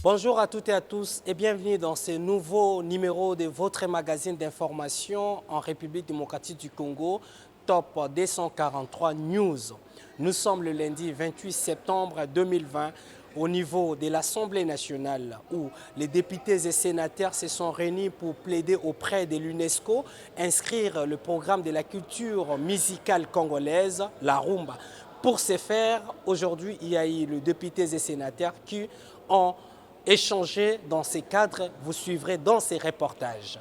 Bonjour à toutes et à tous et bienvenue dans ce nouveau numéro de votre magazine d'information en République démocratique du Congo, Top 243 News. Nous sommes le lundi 28 septembre 2020 au niveau de l'Assemblée nationale où les députés et sénateurs se sont réunis pour plaider auprès de l'UNESCO, inscrire le programme de la culture musicale congolaise, la rumba. Pour ce faire, aujourd'hui, il y a eu les députés et sénateurs qui ont échangé dans ces cadres. Vous suivrez dans ces reportages.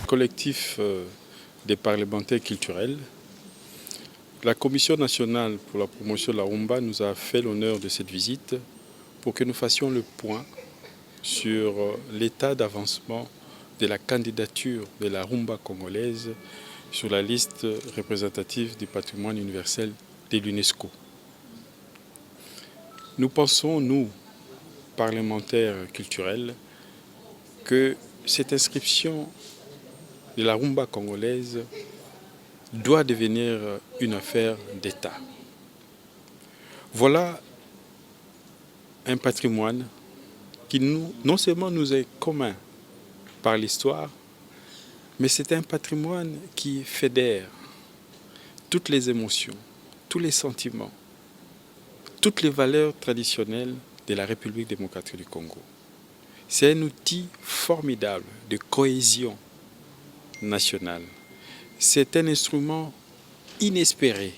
Collectif des parlementaires culturels, la Commission nationale pour la promotion de la rumba nous a fait l'honneur de cette visite pour que nous fassions le point sur l'état d'avancement de la candidature de la rumba congolaise sur la liste représentative du patrimoine universel de l'UNESCO. Nous pensons, nous, parlementaires culturels, que cette inscription de la rumba congolaise doit devenir une affaire d'État. Voilà un patrimoine qui non seulement nous est commun par l'histoire, mais c'est un patrimoine qui fédère toutes les émotions, tous les sentiments, toutes les valeurs traditionnelles de la République démocratique du Congo. C'est un outil formidable de cohésion nationale. C'est un instrument inespéré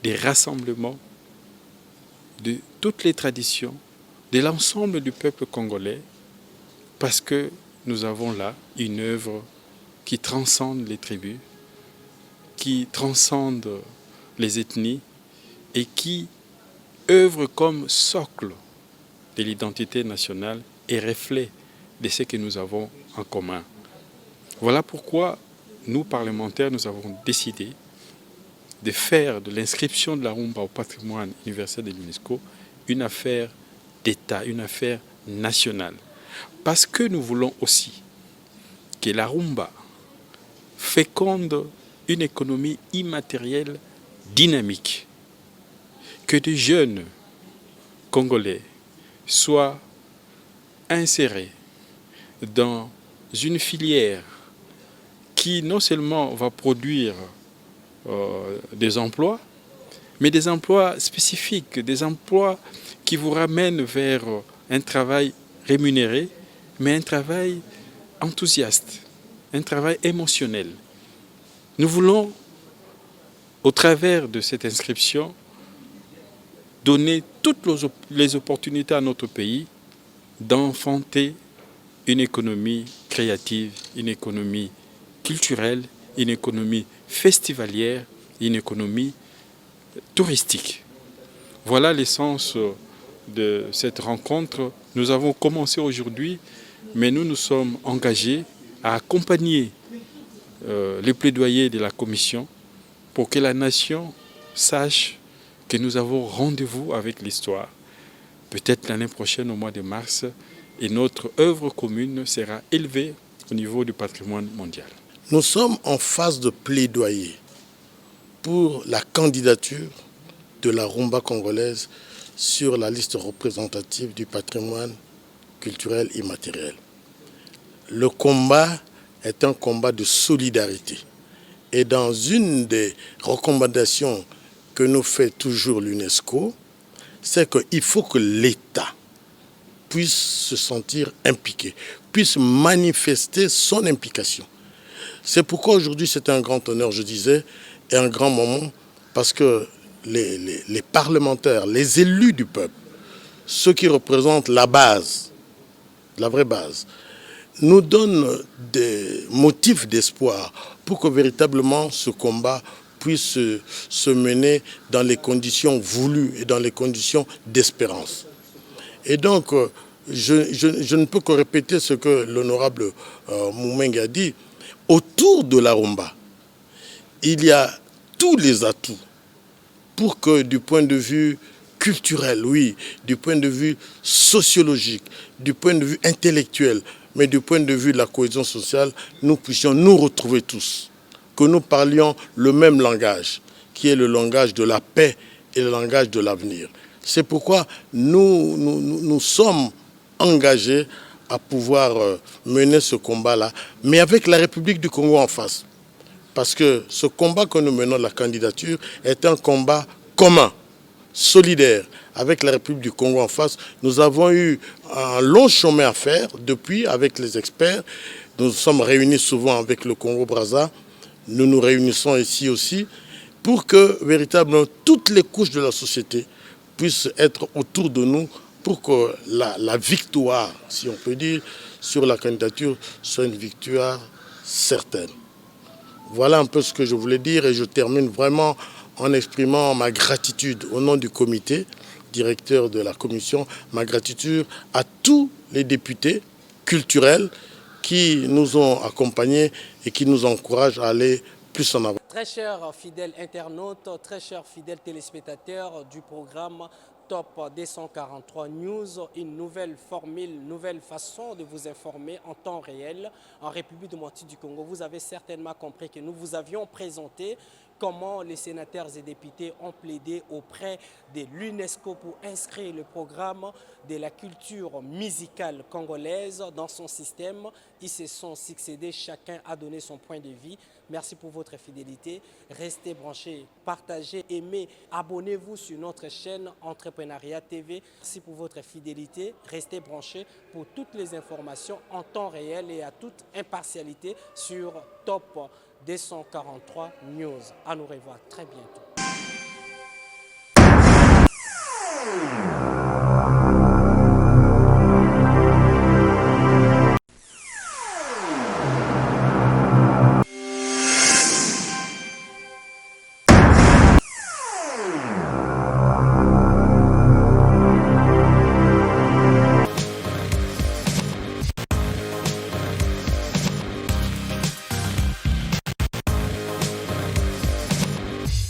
de rassemblement de toutes les traditions, de l'ensemble du peuple congolais, parce que nous avons là une œuvre qui transcende les tribus, qui transcende les ethnies et qui œuvre comme socle de l'identité nationale et reflet de ce que nous avons en commun. Voilà pourquoi nous, parlementaires, nous avons décidé de faire de l'inscription de la rumba au patrimoine universel de l'UNESCO une affaire d'État, une affaire nationale. Parce que nous voulons aussi que la rumba féconde une économie immatérielle dynamique, que des jeunes Congolais soient insérés dans une filière qui non seulement va produire des emplois, mais des emplois spécifiques, des emplois qui vous ramènent vers un travail rémunéré, mais un travail enthousiaste, un travail émotionnel. Nous voulons, au travers de cette inscription, donner toutes les opportunités à notre pays d'enfanter une économie créative, une économie culturelle, une économie festivalière, une économie touristique. Voilà l'essence de cette rencontre. Nous avons commencé aujourd'hui, mais nous nous sommes engagés à accompagner les plaidoyers de la Commission pour que la nation sache que nous avons rendez-vous avec l'histoire. Peut-être l'année prochaine, au mois de mars, et notre œuvre commune sera élevée au niveau du patrimoine mondial. Nous sommes en phase de plaidoyer pour la candidature de la rumba congolaise sur la liste représentative du patrimoine culturel immatériel. Le combat est un combat de solidarité. Et dans une des recommandations que nous fait toujours l'UNESCO, c'est qu'il faut que l'État puisse se sentir impliqué, puisse manifester son implication. C'est pourquoi aujourd'hui c'est un grand honneur, je disais, et un grand moment, parce que les parlementaires, les élus du peuple, ceux qui représentent la base, la vraie base, nous donnent des motifs d'espoir pour que véritablement ce combat puisse se mener dans les conditions voulues et dans les conditions d'espérance. Et donc, je ne peux que répéter ce que l'honorable Moumeng a dit. Autour de la rumba, il y a tous les atouts pour que du point de vue culturel, oui, du point de vue sociologique, du point de vue intellectuel, mais du point de vue de la cohésion sociale, nous puissions nous retrouver tous, que nous parlions le même langage, qui est le langage de la paix et le langage de l'avenir. C'est pourquoi nous sommes engagés à pouvoir mener ce combat-là, mais avec la République du Congo en face. Parce que ce combat que nous menons, la candidature, est un combat commun, solidaire. Avec la République du Congo en face, nous avons eu un long chemin à faire depuis avec les experts. Nous nous sommes réunis souvent avec le Congo-Brazza. Nous nous réunissons ici aussi pour que véritablement toutes les couches de la société puissent être autour de nous pour que la victoire, si on peut dire, sur la candidature soit une victoire certaine. Voilà un peu ce que je voulais dire et je termine vraiment en exprimant ma gratitude au nom du comité, directeur de la commission, ma gratitude à tous les députés culturels qui nous ont accompagnés et qui nous encouragent à aller plus en avant. Très chers fidèles internautes, très chers fidèles téléspectateurs du programme Top 243 News, une nouvelle formule, une nouvelle façon de vous informer en temps réel en République démocratique du Congo. Vous avez certainement compris que nous vous avions présenté comment les sénateurs et députés ont plaidé auprès de l'UNESCO pour inscrire le programme de la culture musicale congolaise dans son système. Ils se sont succédés, chacun a donné son point de vue. Merci pour votre fidélité. Restez branchés, partagez, aimez, abonnez-vous sur notre chaîne Entrepreneuriat TV. Merci pour votre fidélité. Restez branchés pour toutes les informations en temps réel et à toute impartialité sur Top 243 News. À nous revoir très bientôt.